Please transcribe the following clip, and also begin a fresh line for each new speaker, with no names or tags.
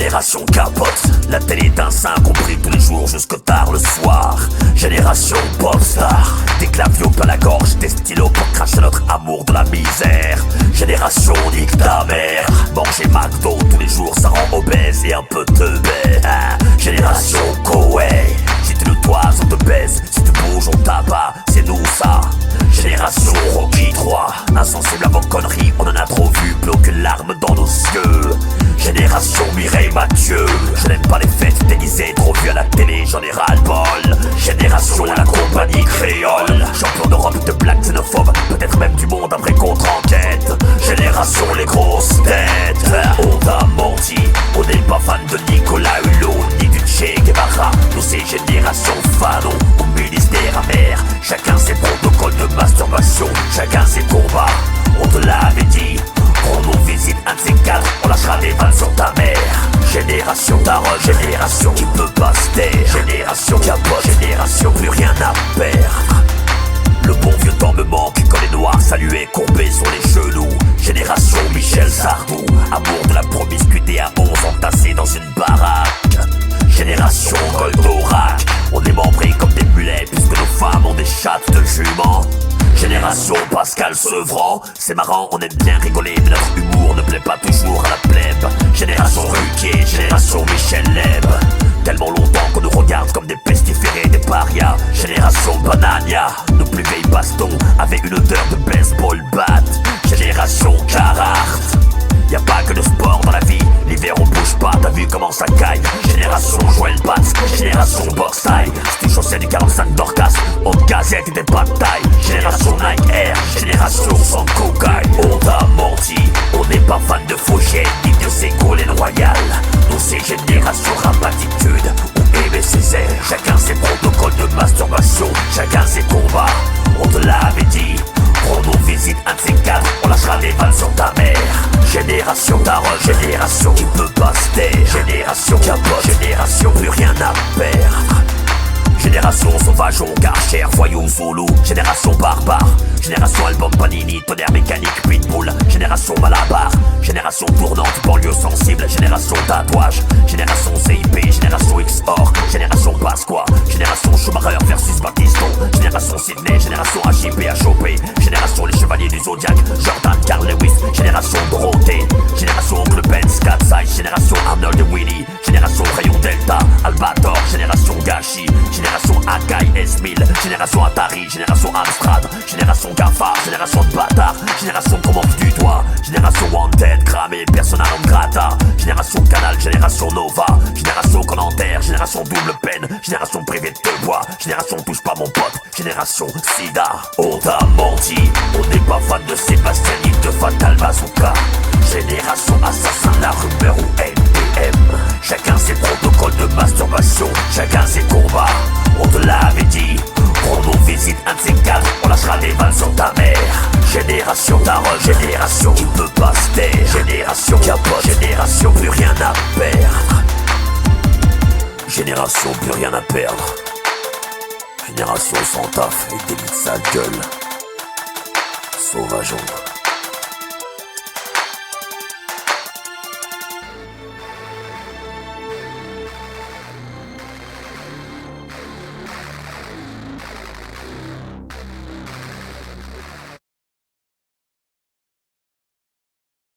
Génération capote, la télé est un sein compris tous les jours jusque tard le soir. Génération popstar, des claviaux plein la gorge, des stylos pour cracher notre amour de la misère. Génération nique ta mère, manger McDo tous les jours ça rend obèse et un peu teubé. Génération Koei, si tu nous toises on te baise, si tu bouges on t'abat, c'est nous ça. Génération Rocky 3, insensible à vos conneries, on en a trop vu, plus aucune larme dans nos yeux. Génération Mireille Mathieu, je n'aime pas les fêtes déguisées, trop vues à la télé, j'en ai ras-le-bol. Génération la compagnie créole, champion d'Europe de blagues xénophobes, peut-être même du monde après contre-enquête. Génération les grosses têtes, on t'a menti, on n'est pas fan de Nicolas Hulot, ni du Che Guevara. Nous c'est Génération Fanon, au ministère amer, chacun ses protocoles de masturbation, chacun ses combats, on te l'avait dit. On nous visite un de ces quatre, on lâchera des balles sur ta mère. Génération Tarot, génération qui peut pas se taire. Génération capote, génération plus rien à perdre. Le bon vieux temps me manque quand les noirs saluaient courbés sur les genoux. Génération Michel Sardou, amour de la promiscuité à 11 entassés dans une baraque. Génération Goldorak, on est membrés comme des mulets puisque nos femmes ont des chattes de juments. Génération Pascal Sevran, c'est marrant, on aime bien rigoler, mais notre humour ne plaît pas toujours à la plèbe. Génération Ruquier, génération Michel Leb, tellement longtemps qu'on nous regarde comme des pestiférés, des parias. Génération Banania, nos plus vieilles bastons avaient une odeur de baseball bat. Génération Carhartt, y'a pas que le sport dans la vie, l'hiver on bouge pas, t'as vu comment ça caille. Génération Joël Batz, génération Box Style, si tu chaussais du 45 Dorcas, on gazette et des pas de taille. Génération Nike Air, génération sans cocaïne. On t'a menti, on n'est pas fan de Fauché, ni de Ségolène Royal. Nous c'est génération rap attitude ou Aimé Césaire. Chacun ses protocoles de masturbation, chacun ses combats, on te l'avait dit. On nous visite un de ces quatre, on lâchera des balles sur ta mère. Génération Tarot, génération qui peut pas se taire. Génération capote, génération plus rien à perdre. Génération sauvage, Garcher, voyou, Zulu. Génération barbare, génération album Panini, tonnerre mécanique, pitbull. Génération Malabar, génération tournante, banlieue sensible. Génération tatouage, génération CIP, génération XOR. Génération Pasqua, génération Schumacher versus Battiston. Génération Sydney, génération HIP, HOP. Génération les chevaliers du Zodiac, Jordan, Carl Lewis. Génération Dorothée, génération Oncle Ben, Scat Size. Génération Arnold et Willy, génération Rayon Delta, Albator. Génération Gachi, génération Akai S1000, génération Atari, génération Amstrad, génération GAFA, génération de bâtard, génération commande du doigt, génération Wanted, cramé, persona non grata, génération Canal, génération Nova, génération Commentaire, génération Double Peine, génération Privé de bois, génération Touche pas mon pote, génération Sida. On t'a menti, on n'est pas fan de Sébastien ni de Fatal Bazooka. Génération Assassin, la rumeur ou NPM, chacun ses protocoles de masturbation, chacun ses combats, on te l'avait dit. On nous visite un de ces quatre, on lâchera des balles sur ta mère. Génération Tarot, génération qui peut pas se taire. Génération capote, génération plus rien à perdre. Génération plus rien à perdre. Génération sans taf et délit de sale gueule. Sauvageon.